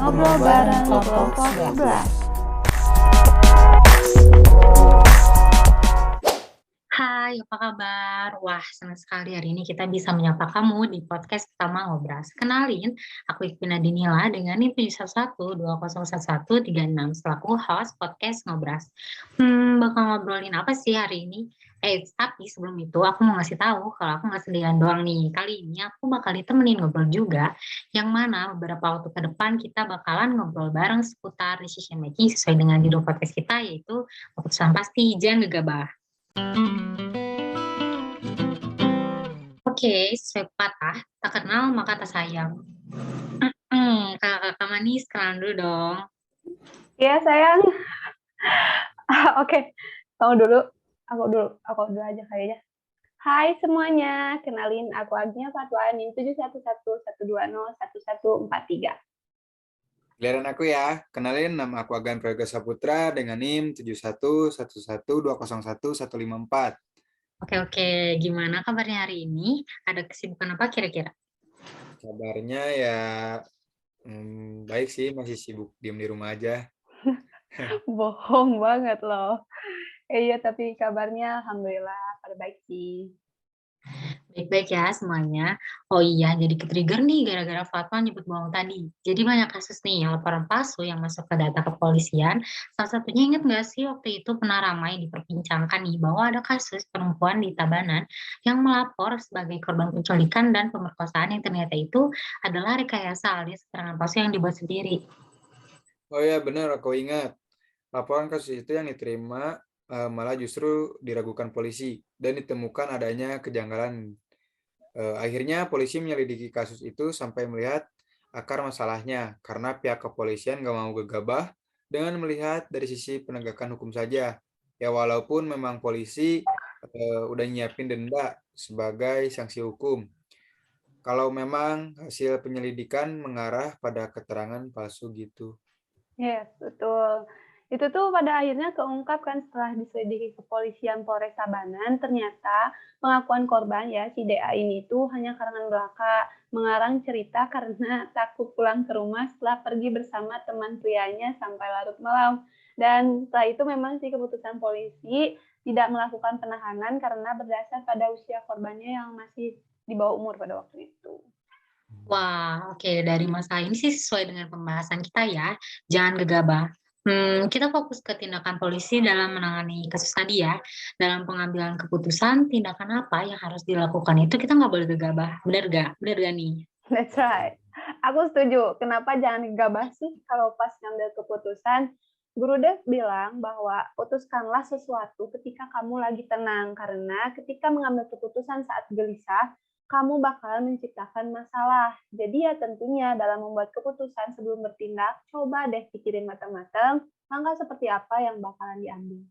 Ngobrol bareng kelompok 11. Hai, apa kabar? Wah, senang sekali hari ini kita bisa menyapa kamu di podcast pertama Ngobras. Kenalin, aku Ikvina Dinila dengan NIM 711201136 selaku host podcast Ngobras. Bakal ngobrolin apa sih hari ini? Tapi sebelum itu aku mau ngasih tahu kalau aku nggak sendirian doang nih. Kali ini aku bakal ditemenin ngobrol juga, yang mana beberapa waktu ke depan kita bakalan ngobrol bareng seputar decision making sesuai dengan judul podcast kita, yaitu keputusan pasti, jangan gegabah. Oke, sesuai pepatah, tak kenal maka tak sayang. Kakak manis, kenalan dulu dong. Ya sayang. Oke, kamu dulu. Aku dulu aja kayaknya. Hai semuanya, kenalin aku Agnia Fatwa NIM 71112011143. Giliran aku ya, kenalin nama aku Agan Prayoga Saputra dengan NIM 71112011154. Oke, gimana kabarnya hari ini? Ada kesibukan apa kira-kira? Kabarnya ya baik sih, masih sibuk diem di rumah aja. Bohong banget loh. Iya, tapi kabarnya alhamdulillah pada baik sih. Baik-baik ya semuanya. Oh iya, jadi ke-trigger nih gara-gara Fatwa nyebut bohong tadi. Jadi banyak kasus nih laporan palsu yang masuk ke data kepolisian. Salah satunya ingat nggak sih waktu itu pernah ramai diperbincangkan nih bahwa ada kasus perempuan di Tabanan yang melapor sebagai korban penculikan dan pemerkosaan yang ternyata itu adalah rekayasa alias keterangan palsu yang dibuat sendiri. Oh ya benar, aku ingat. Laporan kasus itu yang diterima malah justru diragukan polisi dan ditemukan adanya kejanggalan. Akhirnya polisi menyelidiki kasus itu sampai melihat akar masalahnya karena pihak kepolisian nggak mau gegabah dengan melihat dari sisi penegakan hukum saja. Ya walaupun memang polisi udah nyiapin denda sebagai sanksi hukum. Kalau memang hasil penyelidikan mengarah pada keterangan palsu gitu. Yes, betul. Itu tuh pada akhirnya keungkap kan setelah diselidiki kepolisian Polres Tabanan, ternyata pengakuan korban ya, si DA ini tuh hanya karangan belaka, mengarang cerita karena takut pulang ke rumah setelah pergi bersama teman prianya sampai larut malam. Dan setelah itu memang sih keputusan polisi tidak melakukan penahanan karena berdasar pada usia korbannya yang masih di bawah umur pada waktu itu. Wah, oke. Dari masalah ini sih sesuai dengan pembahasan kita ya. Jangan gegabah. Kita fokus ke tindakan polisi dalam menangani kasus tadi ya. Dalam pengambilan keputusan, tindakan apa yang harus dilakukan itu kita nggak boleh gegabah. Bener gak? Bener gak nih? That's right. Aku setuju. Kenapa jangan gegabah sih kalau pas ngambil keputusan? Guru Dev bilang bahwa putuskanlah sesuatu ketika kamu lagi tenang, karena ketika mengambil keputusan saat gelisah, kamu bakalan menciptakan masalah. Jadi ya tentunya dalam membuat keputusan sebelum bertindak, coba deh pikirin matang-matang langkah seperti apa yang bakalan diambil.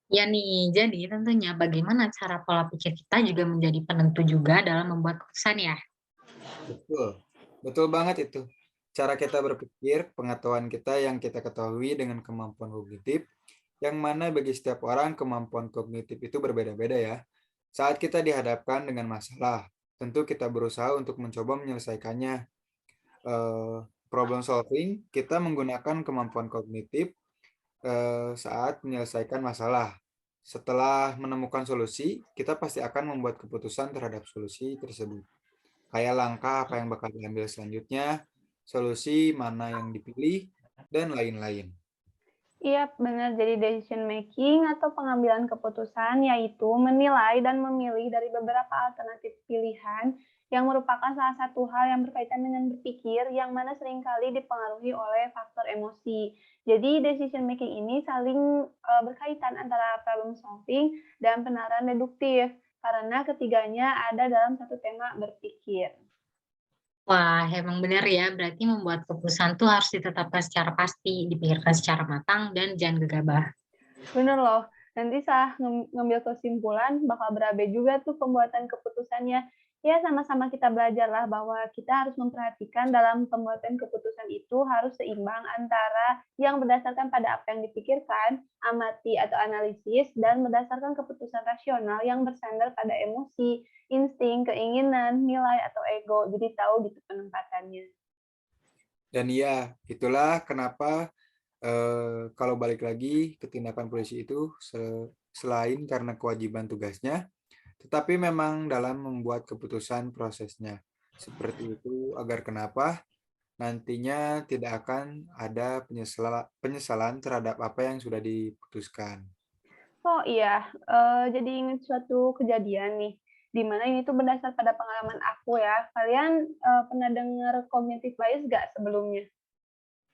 Ya nih, jadi tentunya bagaimana cara pola pikir kita juga menjadi penentu juga dalam membuat keputusan ya. Betul, betul banget itu. Cara kita berpikir, pengetahuan kita yang kita ketahui dengan kemampuan kognitif, yang mana bagi setiap orang kemampuan kognitif itu berbeda-beda ya. Saat kita dihadapkan dengan masalah, tentu kita berusaha untuk mencoba menyelesaikannya. Eh, Problem solving, kita menggunakan kemampuan kognitif saat menyelesaikan masalah. Setelah menemukan solusi, kita pasti akan membuat keputusan terhadap solusi tersebut. Kayak langkah apa yang bakal diambil selanjutnya, solusi mana yang dipilih, dan lain-lain. Iya, benar. Jadi decision making atau pengambilan keputusan yaitu menilai dan memilih dari beberapa alternatif pilihan yang merupakan salah satu hal yang berkaitan dengan berpikir yang mana seringkali dipengaruhi oleh faktor emosi. Jadi decision making ini saling berkaitan antara problem solving dan penahanan deduktif karena ketiganya ada dalam satu tema berpikir. Wah, emang benar ya. Berarti membuat keputusan tuh harus ditetapkan secara pasti, dipikirkan secara matang, dan jangan gegabah. Bener loh, nanti saat ngambil kesimpulan bakal berabe juga tuh pembuatan keputusannya. Ya sama-sama kita belajarlah bahwa kita harus memperhatikan dalam pembuatan keputusan itu harus seimbang antara yang berdasarkan pada apa yang dipikirkan, amati atau analisis, dan berdasarkan keputusan rasional yang bersandar pada emosi, insting, keinginan, nilai, atau ego. Jadi tahu gitu penempatannya. Dan iya, itulah kenapa kalau balik lagi ke tindakan polisi itu selain karena kewajiban tugasnya, tetapi memang dalam membuat keputusan prosesnya. Seperti itu agar kenapa nantinya tidak akan ada penyesalan terhadap apa yang sudah diputuskan. Oh iya, jadi ingat suatu kejadian nih, di mana ini tuh berdasar pada pengalaman aku ya. Kalian, pernah dengar cognitive bias nggak sebelumnya?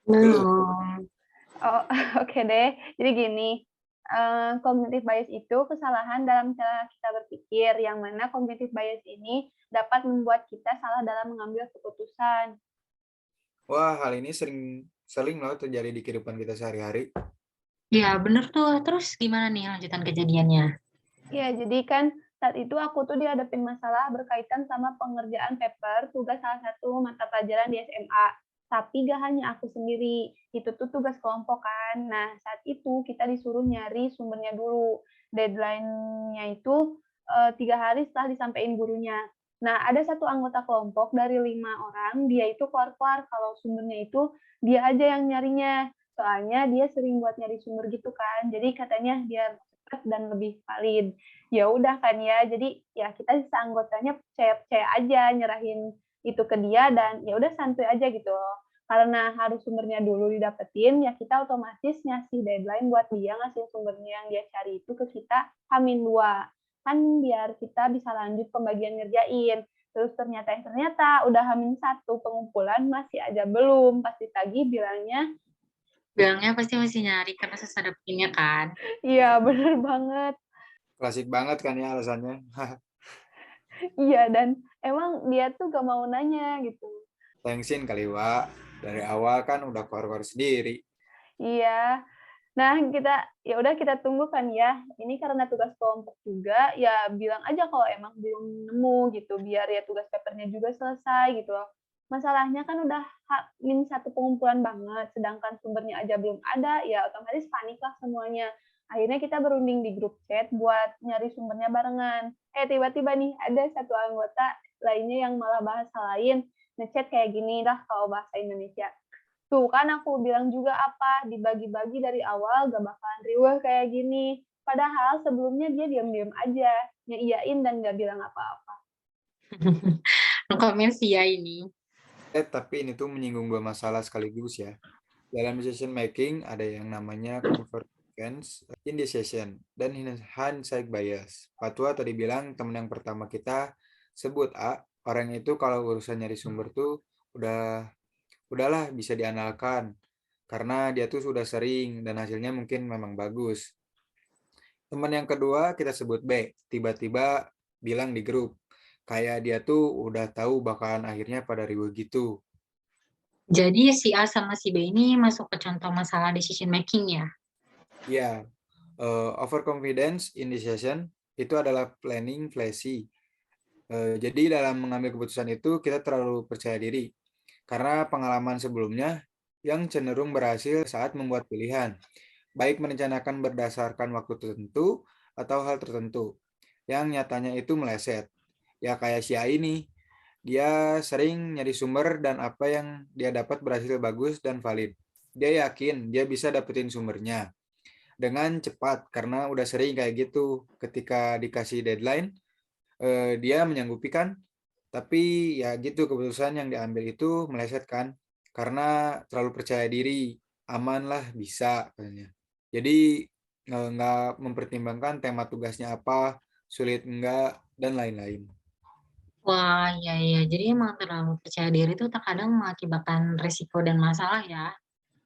Belum. Belum. Oh, oke deh. Jadi gini, cognitive bias itu kesalahan dalam cara kita berpikir, yang mana cognitive bias ini dapat membuat kita salah dalam mengambil keputusan. Wah, hal ini sering sering loh terjadi di kehidupan kita sehari-hari. Iya, bener tuh. Terus gimana nih lanjutan kejadiannya? Iya, jadi kan saat itu aku tuh dihadapin masalah berkaitan sama pengerjaan paper tugas salah satu mata pelajaran di SMA. Tapi gak hanya aku sendiri, itu tuh tugas kelompok kan. Nah, saat itu kita disuruh nyari sumbernya dulu. Deadline-nya itu 3 hari setelah disampaikan gurunya. Nah, ada satu anggota kelompok dari 5 orang, dia itu keluar-keluar kalau sumbernya itu dia aja yang nyarinya. Soalnya dia sering buat nyari sumber gitu kan. Jadi katanya biar cepat dan lebih valid. Ya udah kan ya, jadi ya kita anggotanya percaya-percaya aja nyerahin itu ke dia dan ya udah santuy aja gitu loh. Karena harus sumbernya dulu didapetin, ya kita otomatis ngasih deadline buat dia ngasih sumbernya yang dia cari itu ke kita H-2. Kan biar kita bisa lanjut pembagian ngerjain. Terus ternyata udah H-1 pengumpulan masih aja belum. Pas ditagih bilangnya, Bilangnya pasti masih nyari karena susah dapetinnya kan? iya bener banget. Klasik banget kan ya alasannya. Iya, dan emang dia tuh gak mau nanya gitu. Thanksin kali, Wak. Dari awal kan udah keluar-keluar sendiri. Iya. Nah, ya udah kita tunggu kan ya. Ini karena tugas kelompok juga, ya bilang aja kalau emang belum nemu gitu, biar ya tugas papernya juga selesai gitu loh. Masalahnya kan udah H-1 pengumpulan banget, sedangkan sumbernya aja belum ada, ya otomatis panik lah semuanya. Akhirnya kita berunding di grup chat buat nyari sumbernya barengan. Tiba-tiba nih ada satu anggota lainnya yang malah bahasa lain, ngechat kayak gini dah kalau bahasa Indonesia. Tuh kan aku bilang juga apa, dibagi-bagi dari awal gak bakalan riweuh kayak gini. Padahal sebelumnya dia diam-diam aja, ngeiyain dan gak bilang apa-apa. Lengkapnya sih ya ini. Tapi ini tuh menyinggung dua masalah sekaligus ya. Dalam decision making ada yang namanya convergence indecision dan hindsight bias. Patwa tadi bilang temen yang pertama kita sebut A, orang itu kalau urusan nyari sumber tuh udahlah bisa diandalkan karena dia tuh sudah sering dan hasilnya mungkin memang bagus. Teman yang kedua kita sebut B, tiba-tiba bilang di grup kayak dia tuh udah tahu bakalan akhirnya pada riuh gitu. Jadi si A sama si B ini masuk ke contoh masalah decision making ya? Ya, overconfidence indecision itu adalah planning flashy. Jadi dalam mengambil keputusan itu kita terlalu percaya diri karena pengalaman sebelumnya yang cenderung berhasil saat membuat pilihan, baik merencanakan berdasarkan waktu tertentu atau hal tertentu yang nyatanya itu meleset. Ya kayak si A ini, dia sering nyari sumber dan apa yang dia dapat berhasil bagus dan valid. Dia yakin dia bisa dapetin sumbernya dengan cepat karena udah sering kayak gitu. Ketika dikasih deadline, dia menyanggupi kan, tapi ya gitu keputusan yang diambil itu meleset kan, karena terlalu percaya diri, aman lah bisa katanya. Jadi nggak mempertimbangkan tema tugasnya apa, sulit enggak, dan lain-lain. Wah, iya iya. Jadi emang terlalu percaya diri itu terkadang mengakibatkan risiko dan masalah ya.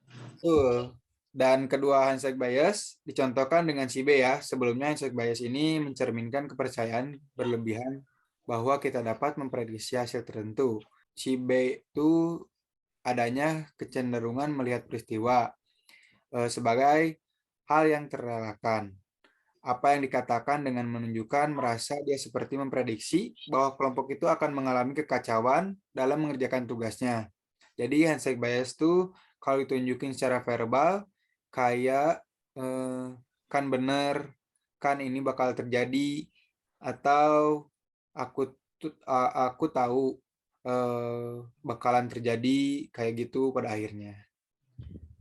Betul. Dan kedua hindsight bias dicontohkan dengan si B ya. Sebelumnya hindsight bias ini mencerminkan kepercayaan berlebihan bahwa kita dapat memprediksi hasil tertentu. Si B itu adanya kecenderungan melihat peristiwa sebagai hal yang terelakkan. Apa yang dikatakan dengan menunjukkan merasa dia seperti memprediksi bahwa kelompok itu akan mengalami kekacauan dalam mengerjakan tugasnya. Jadi handshake bias itu kalau ditunjukin secara verbal kayak eh, kan bener, kan ini bakal terjadi, atau aku aku tahu. bakalan terjadi kayak gitu pada akhirnya.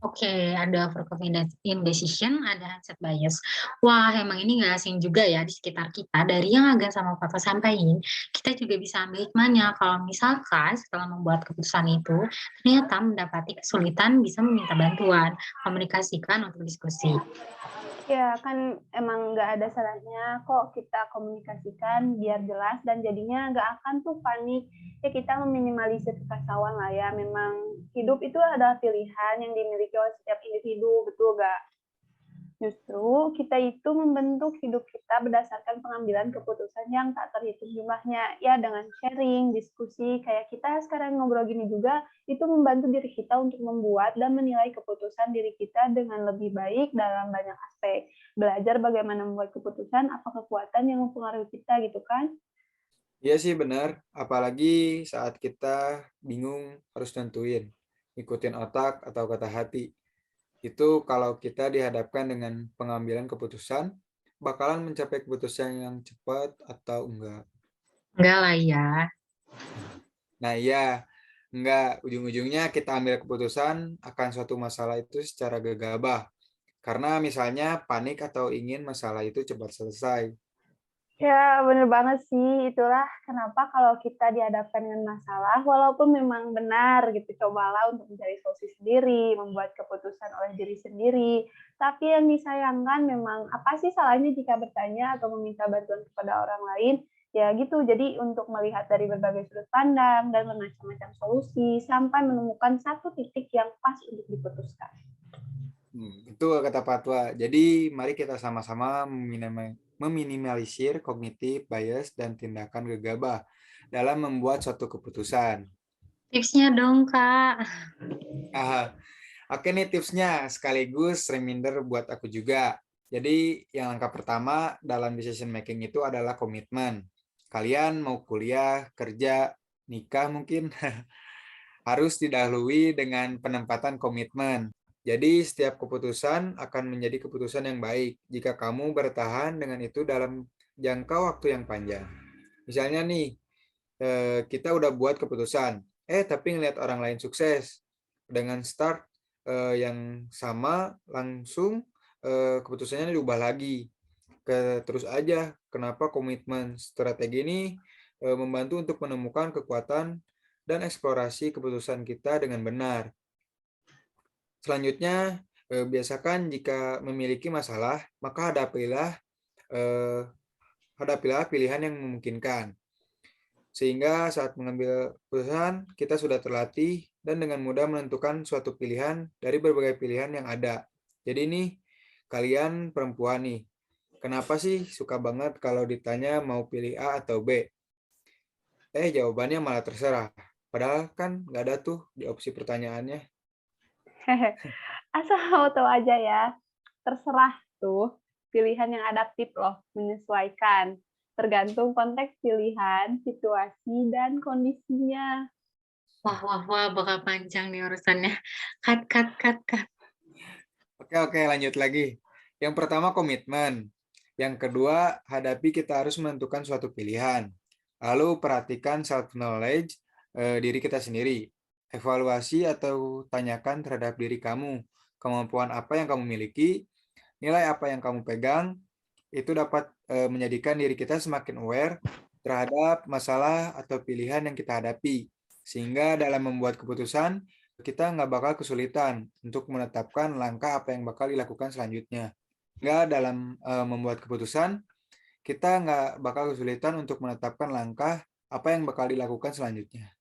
Oke, ada over confidence indecision, ada hindsight bias. Wah, emang ini nggak asing juga ya di sekitar kita. Dari yang agak sama Papa sampaikan, kita juga bisa ambil hikmahnya. Kalau misalkan setelah membuat keputusan itu, ternyata mendapati kesulitan bisa meminta bantuan, komunikasikan untuk diskusi. Ya, kan emang nggak ada salahnya kok kita komunikasikan biar jelas dan jadinya nggak akan tuh panik. Ya kita meminimalisir kekacauan lah ya. Memang hidup itu adalah pilihan yang dimiliki oleh setiap individu, betul nggak? Justru kita itu membentuk hidup kita berdasarkan pengambilan keputusan yang tak terhitung jumlahnya. Ya dengan sharing, diskusi, kayak kita sekarang ngobrol gini juga, itu membantu diri kita untuk membuat dan menilai keputusan diri kita dengan lebih baik dalam banyak aspek. Belajar bagaimana membuat keputusan, apa kekuatan yang mempengaruhi kita gitu kan. Iya sih benar, apalagi saat kita bingung harus nentuin, ikutin otak atau kata hati. Itu kalau kita dihadapkan dengan pengambilan keputusan, bakalan mencapai keputusan yang cepat atau enggak. Enggak lah ya. Nah iya, enggak, ujung-ujungnya kita ambil keputusan akan suatu masalah itu secara gegabah. Karena misalnya panik atau ingin masalah itu cepat selesai. Ya, bener banget sih. Itulah kenapa kalau kita dihadapkan dengan masalah, walaupun memang benar gitu, cobalah untuk mencari solusi sendiri, membuat keputusan oleh diri sendiri. Tapi yang disayangkan memang apa sih salahnya jika bertanya atau meminta bantuan kepada orang lain? Ya gitu, jadi untuk melihat dari berbagai sudut pandang dan bermacam-macam solusi, sampai menemukan satu titik yang pas untuk diputuskan. Betul kata Patwa. Jadi mari kita sama-sama meminimalisir kognitif bias dan tindakan gegabah dalam membuat suatu keputusan. Tipsnya dong, Kak. Ah, oke nih tipsnya sekaligus reminder buat aku juga. Jadi yang langkah pertama dalam decision making itu adalah komitmen. Kalian mau kuliah, kerja, nikah mungkin harus didahului dengan penempatan komitmen. Jadi setiap keputusan akan menjadi keputusan yang baik jika kamu bertahan dengan itu dalam jangka waktu yang panjang. Misalnya nih, kita udah buat keputusan, tapi ngelihat orang lain sukses dengan start yang sama langsung keputusannya diubah lagi. Terus aja, kenapa komitmen strategi ini membantu untuk menemukan kekuatan dan eksplorasi keputusan kita dengan benar. Selanjutnya, biasakan jika memiliki masalah, maka eh, hadapilah pilihan yang memungkinkan. Sehingga saat mengambil keputusan, kita sudah terlatih dan dengan mudah menentukan suatu pilihan dari berbagai pilihan yang ada. Jadi nih, kalian perempuan nih, kenapa sih suka banget kalau ditanya mau pilih A atau B? Jawabannya malah terserah. Padahal kan nggak ada tuh di opsi pertanyaannya. Asal mau tahu aja ya, terserah tuh pilihan yang adaptif loh, menyesuaikan. Tergantung konteks pilihan, situasi, dan kondisinya. Wah, wah, wah, bakal panjang nih urusannya. Cut, cut, cut, cut. Oke, lanjut lagi. Yang pertama komitmen. Yang kedua, hadapi kita harus menentukan suatu pilihan. Lalu perhatikan self-knowledge diri kita sendiri. Evaluasi atau tanyakan terhadap diri kamu. Kemampuan apa yang kamu miliki, nilai apa yang kamu pegang, itu dapat menjadikan diri kita semakin aware terhadap masalah atau pilihan yang kita hadapi. Sehingga dalam membuat keputusan, kita nggak bakal kesulitan untuk menetapkan langkah apa yang bakal dilakukan selanjutnya. Nggak dalam membuat keputusan, kita nggak bakal kesulitan untuk menetapkan langkah apa yang bakal dilakukan selanjutnya.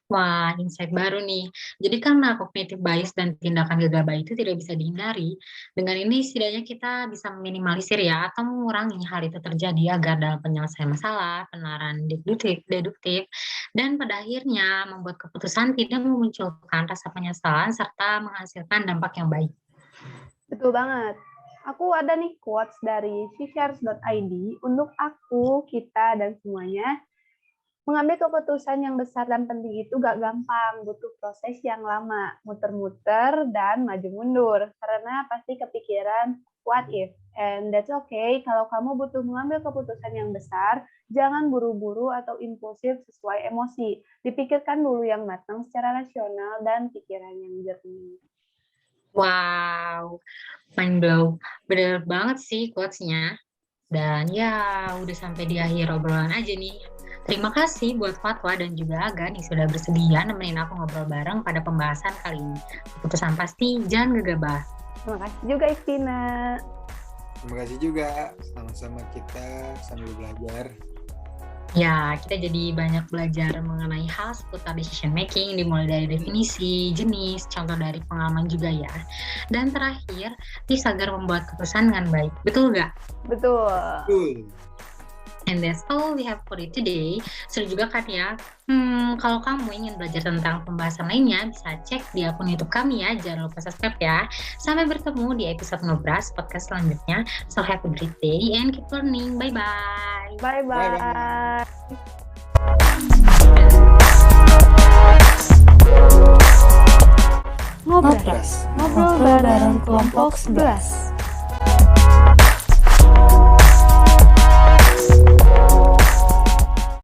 Wah, insight baru nih. Jadi karena cognitive bias dan tindakan gegabah itu tidak bisa dihindari, dengan ini setidaknya kita bisa meminimalisir ya atau mengurangi hal itu terjadi agar dalam penyelesaian masalah, penerapan deduktif, dan pada akhirnya membuat keputusan tidak memunculkan rasa penyesalan serta menghasilkan dampak yang baik. Betul banget. Aku ada nih quotes dari shares.id untuk aku, kita, dan semuanya. Mengambil keputusan yang besar dan penting itu gak gampang, butuh proses yang lama, muter-muter dan maju mundur. Karena pasti kepikiran, what if. And that's okay, kalau kamu butuh mengambil keputusan yang besar, jangan buru-buru atau impulsif sesuai emosi. Dipikirkan dulu yang matang secara rasional dan pikiran yang jernih. Wow, mind blow. Bener banget sih quotes-nya. Dan ya, udah sampai di akhir obrolan aja nih. Terima kasih buat Fatwa dan juga Agan yang sudah bersedia nemenin aku ngobrol bareng pada pembahasan kali ini. Keputusan pasti jangan gegabah. Terima kasih juga Istina. Terima kasih juga, sama-sama kita sambil belajar. Ya, kita jadi banyak belajar mengenai hal seputar decision making, dimulai dari definisi, jenis, contoh dari pengalaman juga ya. Dan terakhir, tips agar membuat keputusan dengan baik. Betul nggak? Betul. Betul. And that's all we have for it today. Seru juga kan ya? Kalau kamu ingin belajar tentang pembahasan lainnya, bisa cek di akun YouTube kami ya. Jangan lupa subscribe ya. Sampai bertemu di episode Ngobras podcast selanjutnya. So have a great day and keep learning. Bye-bye. Bye-bye. Ngobras, ngobrol bareng kelompok 11.